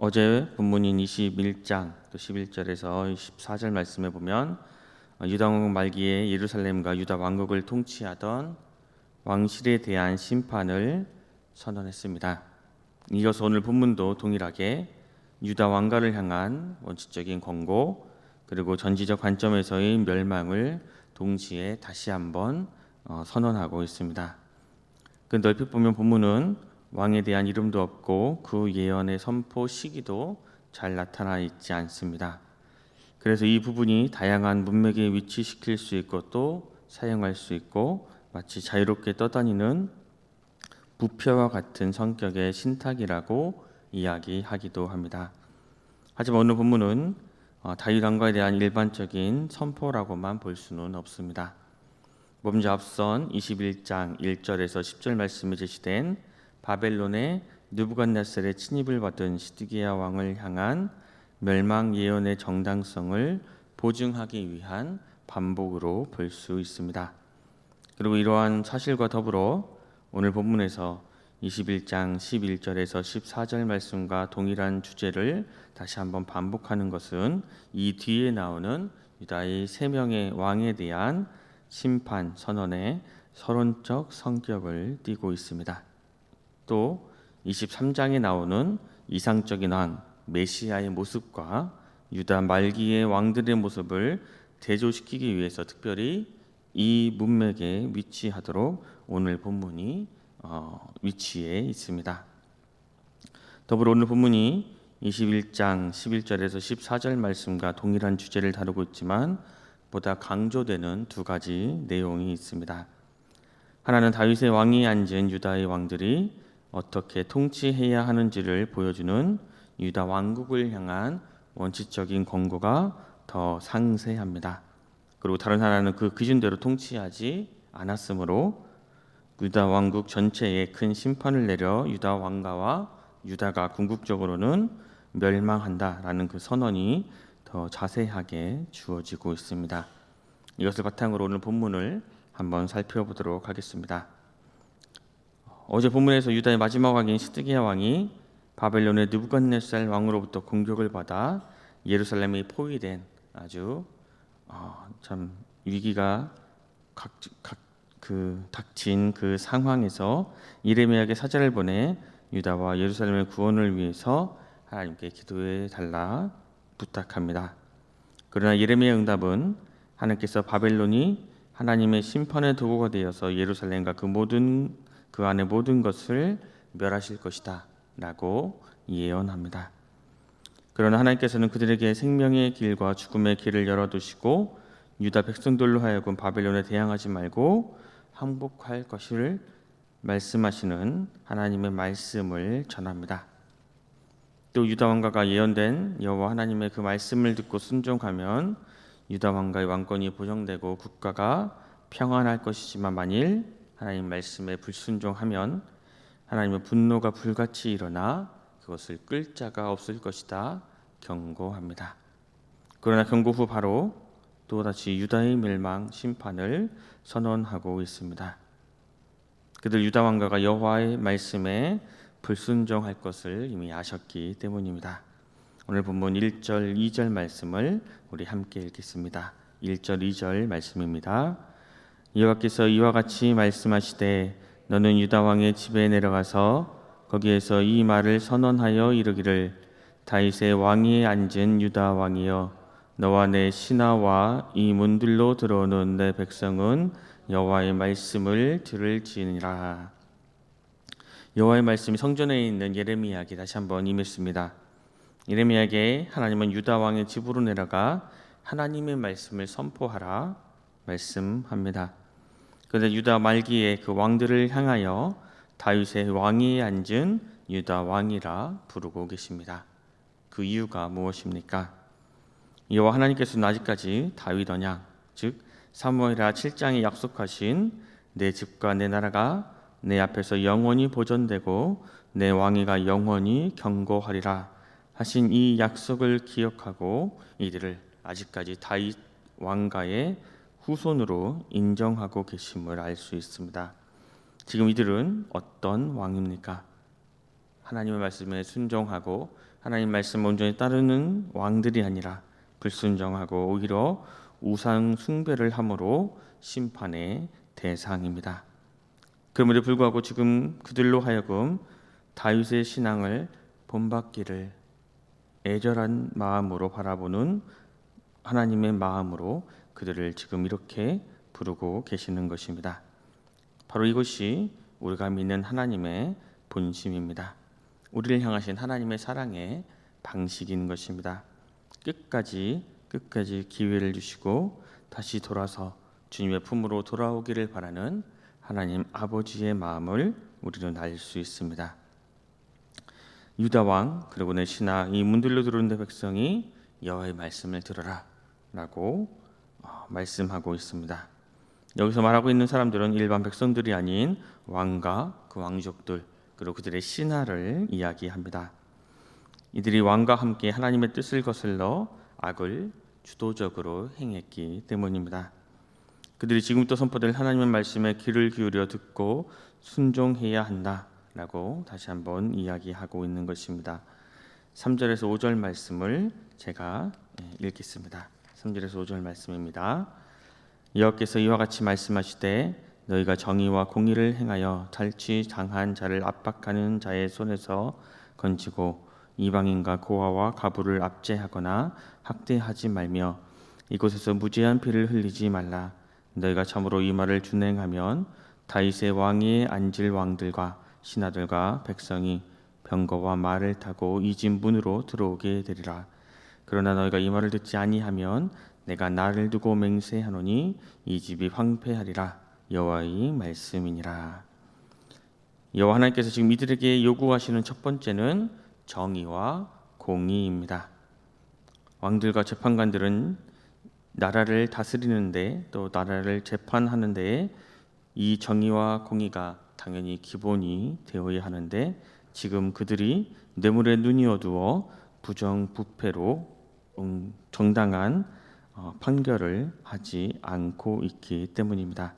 어제 본문인 21장 또 11절에서 14절 말씀에 보면 유다 왕국 말기에 예루살렘과 유다 왕국을 통치하던 왕실에 대한 심판을 선언했습니다. 이어서 오늘 본문도 동일하게 유다 왕가를 향한 원칙적인 권고 그리고 전지적 관점에서의 멸망을 동시에 다시 한번 선언하고 있습니다. 그 넓히 보면 본문은 왕에 대한 이름도 없고 그 예언의 선포 시기도 잘 나타나 있지 않습니다. 그래서 이 부분이 다양한 문맥에 위치시킬 수 있고 또 사용할 수 있고 마치 자유롭게 떠다니는 부표와 같은 성격의 신탁이라고 이야기하기도 합니다. 하지만 오늘 본문은 다윗 왕가에 대한 일반적인 선포라고만 볼 수는 없습니다. 먼저 앞선 21장 1절에서 10절 말씀에 제시된 바벨론의 느부갓네살의 침입을 받은 시드기야 왕을 향한 멸망 예언의 정당성을 보증하기 위한 반복으로 볼 수 있습니다. 그리고 이러한 사실과 더불어 오늘 본문에서 21장 11절에서 14절 말씀과 동일한 주제를 다시 한번 반복하는 것은 이 뒤에 나오는 유다의 세 명의 왕에 대한 심판 선언의 서론적 성격을 띠고 있습니다. 또 23장에 나오는 이상적인 왕 메시아의 모습과 유다 말기의 왕들의 모습을 대조시키기 위해서 특별히 이 문맥에 위치하도록 오늘 본문이 위치해 있습니다. 더불어 오늘 본문이 21장 11절에서 14절 말씀과 동일한 주제를 다루고 있지만 보다 강조되는 두 가지 내용이 있습니다. 하나는 다윗의 왕위에 앉은 유다의 왕들이 어떻게 통치해야 하는지를 보여주는 유다 왕국을 향한 원칙적인 권고가 더 상세합니다. 그리고 다른 하나는 그 기준대로 통치하지 않았으므로 유다 왕국 전체에 큰 심판을 내려 유다 왕가와 유다가 궁극적으로는 멸망한다라는 그 선언이 더 자세하게 주어지고 있습니다. 이것을 바탕으로 오늘 본문을 한번 살펴보도록 하겠습니다. 어제 본문에서 유다의 마지막 왕인 시드기야 왕이 바벨론의 느부갓네살 왕으로부터 공격을 받아 예루살렘이 포위된 아주 참 위기가 닥친 그 상황에서 예레미야에게 사자를 보내 유다와 예루살렘의 구원을 위해서 하나님께 기도해 달라 부탁합니다. 그러나 예레미야의 응답은 하나님께서 바벨론이 하나님의 심판의 도구가 되어서 예루살렘과 그 안의 모든 것을 멸하실 것이다 라고 예언합니다. 그러나 하나님께서는 그들에게 생명의 길과 죽음의 길을 열어두시고 유다 백성들로 하여금 바벨론에 대항하지 말고 항복할 것을 말씀하시는 하나님의 말씀을 전합니다. 또 유다 왕가가 예언된 여호와 하나님의 그 말씀을 듣고 순종하면 유다 왕가의 왕권이 보장되고 국가가 평안할 것이지만 만일 하나님 말씀에 불순종하면 하나님의 분노가 불같이 일어나 그것을 끌 자가 없을 것이다 경고합니다. 그러나 경고 후 바로 또다시 유다의 멸망 심판을 선언하고 있습니다. 그들 유다 왕가가 여호와의 말씀에 불순종할 것을 이미 아셨기 때문입니다. 오늘 본문 1절 2절 말씀을 우리 함께 읽겠습니다. 1절 2절 말씀입니다. 여호와께서 이와 같이 말씀하시되 너는 유다 왕의 집에 내려가서 거기에서 이 말을 선언하여 이르기를 다윗의 왕위에 앉은 유다 왕이여 너와 내 신하와 이 문들로 들어오는 내 백성은 여호와의 말씀을 들을지니라. 여호와의 말씀이 성전에 있는 예레미야에게 다시 한번 임했습니다. 예레미야에게 하나님은 유다 왕의 집으로 내려가 하나님의 말씀을 선포하라 말씀합니다. 그런데 유다 말기에 그 왕들을 향하여 다윗의 왕위에 앉은 유다 왕이라 부르고 계십니다. 그 이유가 무엇입니까? 여호와 하나님께서는 아직까지 다윗 언약, 즉 사무엘하 7장에 약속하신 내 집과 내 나라가 내 앞에서 영원히 보존되고 내 왕위가 영원히 경고하리라 하신 이 약속을 기억하고 이들을 아직까지 다윗 왕가의 후손으로 인정하고 계심을 알 수 있습니다. 지금 이들은 어떤 왕입니까? 하나님의 말씀에 순종하고 하나님 말씀을 온전히 따르는 왕들이 아니라 불순종하고 오히려 우상 숭배를 함으로 심판의 대상입니다. 그럼에도 불구하고 지금 그들로 하여금 다윗의 신앙을 본받기를 애절한 마음으로 바라보는 하나님의 마음으로 그들을 지금 이렇게 부르고 계시는 것입니다. 바로 이것이 우리가 믿는 하나님의 본심입니다. 우리를 향하신 하나님의 사랑의 방식인 것입니다. 끝까지 기회를 주시고 다시 돌아서 주님의 품으로 돌아오기를 바라는 하나님 아버지의 마음을 우리는 알 수 있습니다. 유다 왕 그리고 내 신하 이 문들로 들어오는 백성이 여호와의 말씀을 들어라 라고 말씀하고 있습니다. 여기서 말하고 있는 사람들은 일반 백성들이 아닌 왕과 그 왕족들 그리고 그들의 신하를 이야기합니다. 이들이 왕과 함께 하나님의 뜻을 거슬러 악을 주도적으로 행했기 때문입니다. 그들이 지금부터 선포될 하나님의 말씀에 귀를 기울여 듣고 순종해야 한다라고 다시 한번 이야기하고 있는 것입니다. 3절에서 5절 말씀을 제가 읽겠습니다. 3절에서 5절 말씀입니다. 여호와께서 이와 같이 말씀하시되 너희가 정의와 공의를 행하여 탈취 당한 자를 압박하는 자의 손에서 건지고 이방인과 고아와 과부를 압제하거나 학대하지 말며 이곳에서 무죄한 피를 흘리지 말라. 너희가 참으로 이 말을 준행하면 다윗의 왕위에 앉을 왕들과 신하들과 백성이 병거와 말을 타고 이 집 문으로 들어오게 되리라. 그러나 너희가 이 말을 듣지 아니하면 내가 나를 두고 맹세하노니 이 집이 황폐하리라. 여호와의 말씀이니라. 여호와 하나님께서 지금 이들에게 요구하시는 첫 번째는 정의와 공의입니다. 왕들과 재판관들은 나라를 다스리는데 또 나라를 재판하는데 이 정의와 공의가 당연히 기본이 되어야 하는데 지금 그들이 뇌물에 눈이 어두워 부정부패로 정당한 판결을 하지 않고 있기 때문입니다.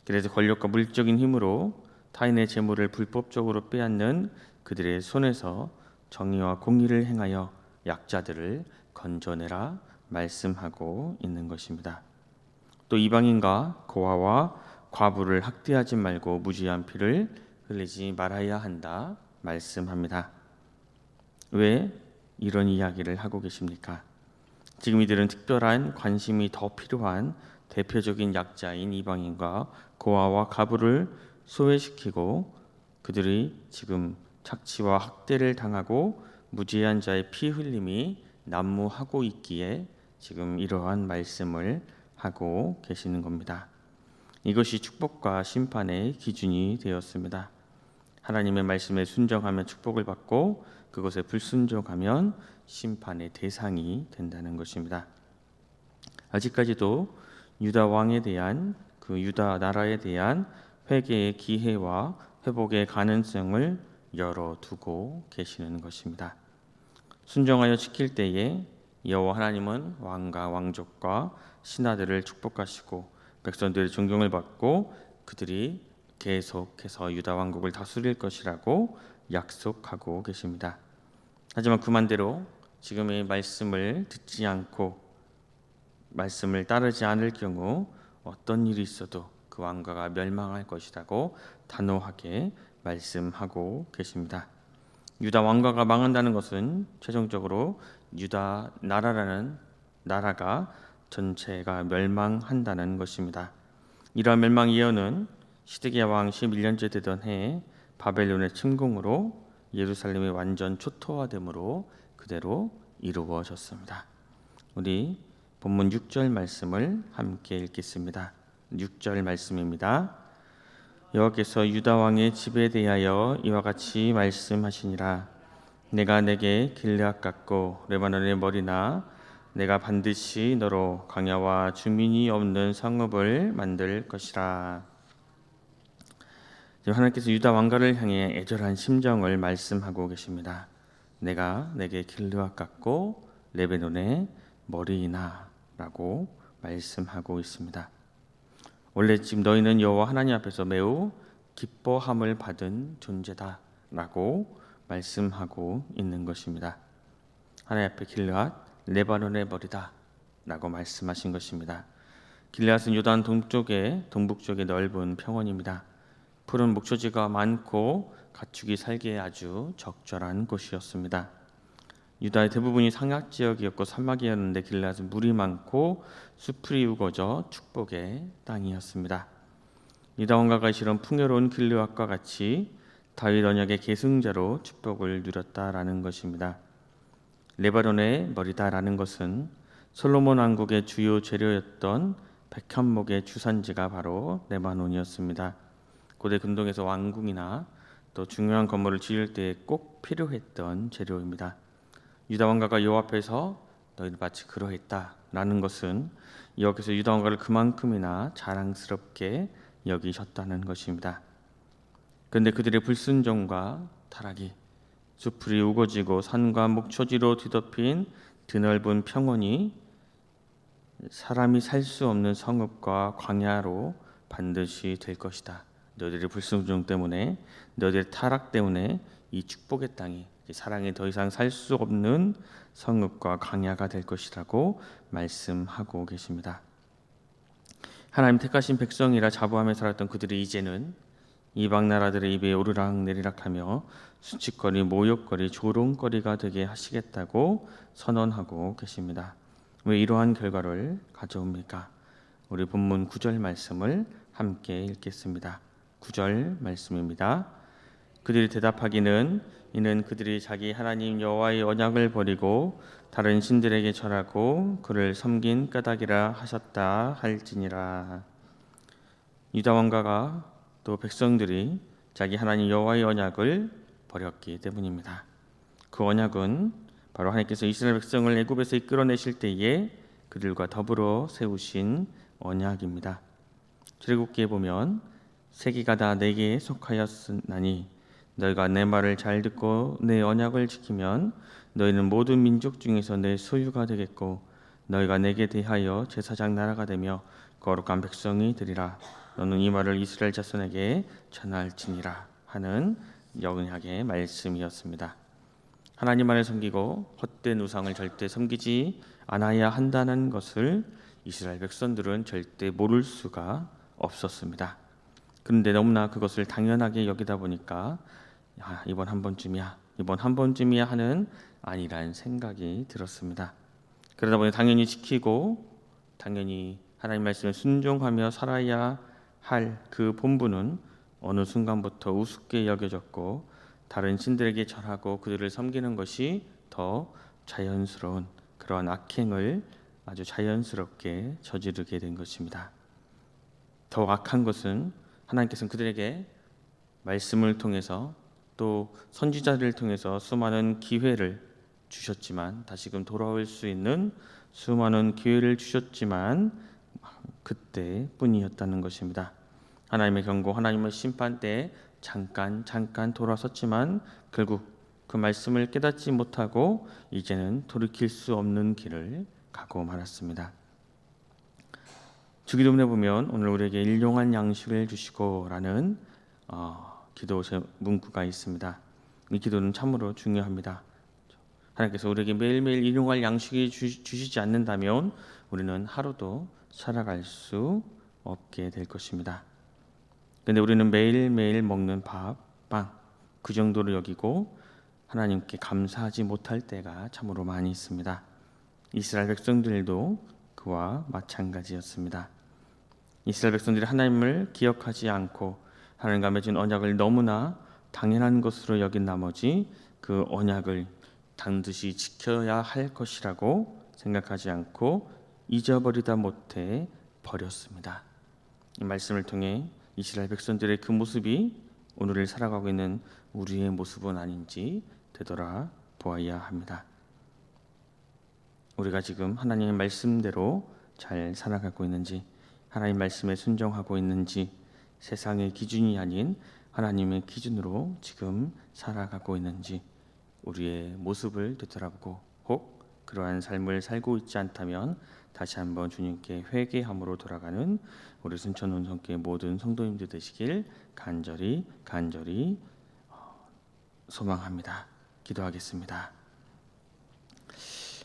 그래서 권력과 물질적인 힘으로 타인의 재물을 불법적으로 빼앗는 그들의 손에서 정의와 공의를 행하여 약자들을 건져내라 말씀하고 있는 것입니다. 또 이방인과 고아와 과부를 학대하지 말고 무지한 피를 흘리지 말아야 한다 말씀합니다. 왜 이런 이야기를 하고 계십니까? 지금 이들은 특별한 관심이 더 필요한 대표적인 약자인 이방인과 고아와 과부를 소외시키고 그들이 지금 착취와 학대를 당하고 무지한 자의 피 흘림이 난무하고 있기에 지금 이러한 말씀을 하고 계시는 겁니다. 이것이 축복과 심판의 기준이 되었습니다. 하나님의 말씀에 순종하면 축복을 받고 그것에 불순종하면 심판의 대상이 된다는 것입니다. 아직까지도 유다 왕에 대한 그 유다 나라에 대한 회개의 기회와 회복의 가능성을 열어두고 계시는 것입니다. 순종하여 지킬 때에 여호와 하나님은 왕과 왕족과 신하들을 축복하시고 백성들의 존경을 받고 그들이 계속해서 유다 왕국을 다스릴 것이라고 약속하고 계십니다. 하지만 그만대로 지금의 말씀을 듣지 않고 말씀을 따르지 않을 경우 어떤 일이 있어도 그 왕가가 멸망할 것이라고 단호하게 말씀하고 계십니다. 유다 왕가가 망한다는 것은 최종적으로 유다 나라라는 나라가 전체가 멸망한다는 것입니다. 이러한 멸망 예언은 시드기야 왕 11년째 되던 해에 바벨론의 침공으로 예루살렘이 완전 초토화됨으로 그대로 이루어졌습니다. 우리 본문 6절 말씀을 함께 읽겠습니다. 6절 말씀입니다. 여호와께서 유다 왕의 집에 대하여 이와 같이 말씀하시니라. 내가 내게 길르앗 같고 레바논의 머리나 내가 반드시 너로 광야와 주민이 없는 성읍을 만들 것이라. 하나님께서 유다 왕가를 향해 애절한 심정을 말씀하고 계십니다. 내가 내게 길르앗 같고 레바논의 머리나 라고 말씀하고 있습니다. 원래 지금 너희는 여호와 하나님 앞에서 매우 기뻐함을 받은 존재다 라고 말씀하고 있는 것입니다. 하나님 앞에 길르앗 레바논의 머리다 라고 말씀하신 것입니다. 길르앗은 요단 동북쪽에 넓은 평원입니다. 푸른 목초지가 많고 가축이 살기에 아주 적절한 곳이었습니다. 유다의 대부분이 상약 지역이었고 사막이었는데 길르앗은 물이 많고 수풀이 우거져 축복의 땅이었습니다. 유다 왕가가 실은 풍요로운 길르앗과 같이 다윗 언약의 계승자로 축복을 누렸다라는 것입니다. 레바논의 머리다라는 것은 솔로몬 왕국의 주요 재료였던 백현목의 주산지가 바로 레바논이었습니다. 고대 근동에서 왕궁이나 또 중요한 건물을 지을 때 꼭 필요했던 재료입니다. 유다 왕가가 여호와 앞에서 너희들 마치 그러했다라는 것은 여기서 유다 왕가를 그만큼이나 자랑스럽게 여기셨다는 것입니다. 그런데 그들의 불순종과 타락이 수풀이 우거지고 산과 목초지로 뒤덮인 드넓은 평원이 사람이 살 수 없는 성읍과 광야로 반드시 될 것이다. 너희들의 불순종 때문에, 너희들의 타락 때문에 이 축복의 땅이 사랑에 더 이상 살 수 없는 성읍과 광야가 될 것이라고 말씀하고 계십니다. 하나님 택하신 백성이라 자부하며 살았던 그들이 이제는 이방 나라들의 입에 오르락내리락하며 수치거리, 모욕거리, 조롱거리가 되게 하시겠다고 선언하고 계십니다. 왜 이러한 결과를 가져옵니까? 우리 본문 9절 말씀을 함께 읽겠습니다. 9절 말씀입니다. 그들이 대답하기는 이는 그들이 자기 하나님 여호와의 언약을 버리고 다른 신들에게 절하고 그를 섬긴 까닭이라 하셨다 할지니라. 유다 왕가가 또 백성들이 자기 하나님 여호와의 언약을 버렸기 때문입니다. 그 언약은 바로 하나님께서 이스라엘 백성을 애굽에서 이끌어내실 때에 그들과 더불어 세우신 언약입니다. 출애굽기에 보면 세계가 다 내게 속하였으나니 너희가 내 말을 잘 듣고 내 언약을 지키면 너희는 모든 민족 중에서 내 소유가 되겠고 너희가 내게 대하여 제사장 나라가 되며 거룩한 백성이 되리라. 너는 이 말을 이스라엘 자손에게 전할지니라 하는 언약의 말씀이었습니다. 하나님 안에 섬기고 헛된 우상을 절대 섬기지 않아야 한다는 것을 이스라엘 백성들은 절대 모를 수가 없었습니다. 그런데 너무나 그것을 당연하게 여기다 보니까 이번 한 번쯤이야 하는 아니란 생각이 들었습니다. 그러다 보니 당연히 지키고 당연히 하나님 말씀에 순종하며 살아야 할 그 본분은 어느 순간부터 우습게 여겨졌고 다른 신들에게 절하고 그들을 섬기는 것이 더 자연스러운 그러한 악행을 아주 자연스럽게 저지르게 된 것입니다. 더 악한 것은 하나님께서는 그들에게 말씀을 통해서 또 선지자를 통해서 수많은 기회를 주셨지만 다시금 돌아올 수 있는 수많은 기회를 주셨지만 그때뿐이었다는 것입니다. 하나님의 경고, 하나님의 심판 때 잠깐 돌아섰지만 결국 그 말씀을 깨닫지 못하고 이제는 돌이킬 수 없는 길을 가고 말았습니다. 주기도문에 보면 오늘 우리에게 일용할 양식을 주시고라는 기도 문구가 있습니다. 이 기도는 참으로 중요합니다. 하나님께서 우리에게 매일매일 일용할 양식이 주시지 않는다면 우리는 하루도 살아갈 수 없게 될 것입니다. 그런데 우리는 매일매일 먹는 밥, 빵 그 정도로 여기고 하나님께 감사하지 못할 때가 참으로 많이 있습니다. 이스라엘 백성들도 그와 마찬가지였습니다. 이스라엘 백성들이 하나님을 기억하지 않고 하나님과 맺은 언약을 너무나 당연한 것으로 여긴 나머지 그 언약을 반드시 지켜야 할 것이라고 생각하지 않고 잊어버리다 못해 버렸습니다. 이 말씀을 통해 이스라엘 백성들의 그 모습이 오늘을 살아가고 있는 우리의 모습은 아닌지 되돌아 보아야 합니다. 우리가 지금 하나님의 말씀대로 잘 살아가고 있는지, 하나님 말씀에 순종하고 있는지, 세상의 기준이 아닌 하나님의 기준으로 지금 살아가고 있는지 우리의 모습을 되돌아보고 혹 그러한 삶을 살고 있지 않다면 다시 한번 주님께 회개함으로 돌아가는 우리 순천온성교회 모든 성도님들 되시길 간절히 소망합니다. 기도하겠습니다.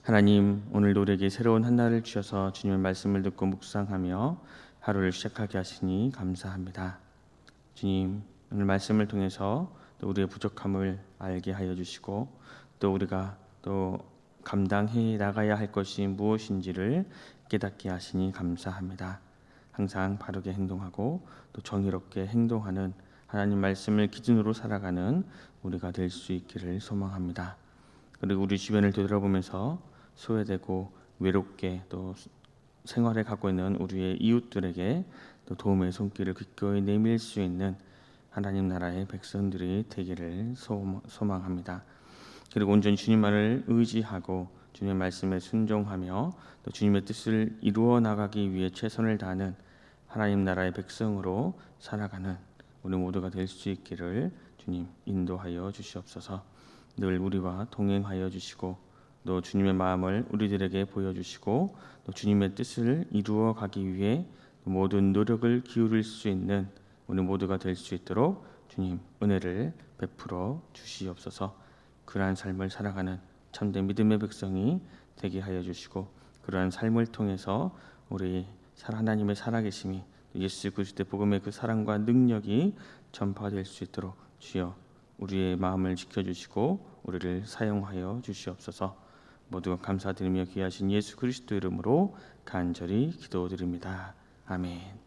하나님, 오늘도 우리에게 새로운 한 날을 주셔서 주님의 말씀을 듣고 묵상하며 하루를 시작하게 하시니 감사합니다. 주님, 오늘 말씀을 통해서 또 우리의 부족함을 알게 하여 주시고 또 우리가 또 감당해 나가야 할 것이 무엇인지를 깨닫게 하시니 감사합니다. 항상 바르게 행동하고 또 정의롭게 행동하는 하나님 말씀을 기준으로 살아가는 우리가 될 수 있기를 소망합니다. 그리고 우리 주변을 되돌아보면서 소외되고 외롭게 또 생활에 가고 있는 우리의 이웃들에게 또 도움의 손길을 기꺼이 내밀 수 있는 하나님 나라의 백성들이 되기를 소망합니다. 그리고 온전히 주님만을 의지하고 주님의 말씀에 순종하며 또 주님의 뜻을 이루어 나가기 위해 최선을 다하는 하나님 나라의 백성으로 살아가는 우리 모두가 될 수 있기를 주님 인도하여 주시옵소서. 늘 우리와 동행하여 주시고 또 주님의 마음을 우리들에게 보여주시고 또 주님의 뜻을 이루어 가기 위해 모든 노력을 기울일 수 있는 우리 모두가 될 수 있도록 주님 은혜를 베풀어 주시옵소서. 그러한 삶을 살아가는 참된 믿음의 백성이 되게 하여 주시고 그러한 삶을 통해서 우리 하나님의 살아계심이 예수 그리스도의 복음의 그 사랑과 능력이 전파될 수 있도록 주여 우리의 마음을 지켜주시고 우리를 사용하여 주시옵소서. 모두가 감사드리며 귀하신 예수 그리스도 이름으로 간절히 기도드립니다. 아멘.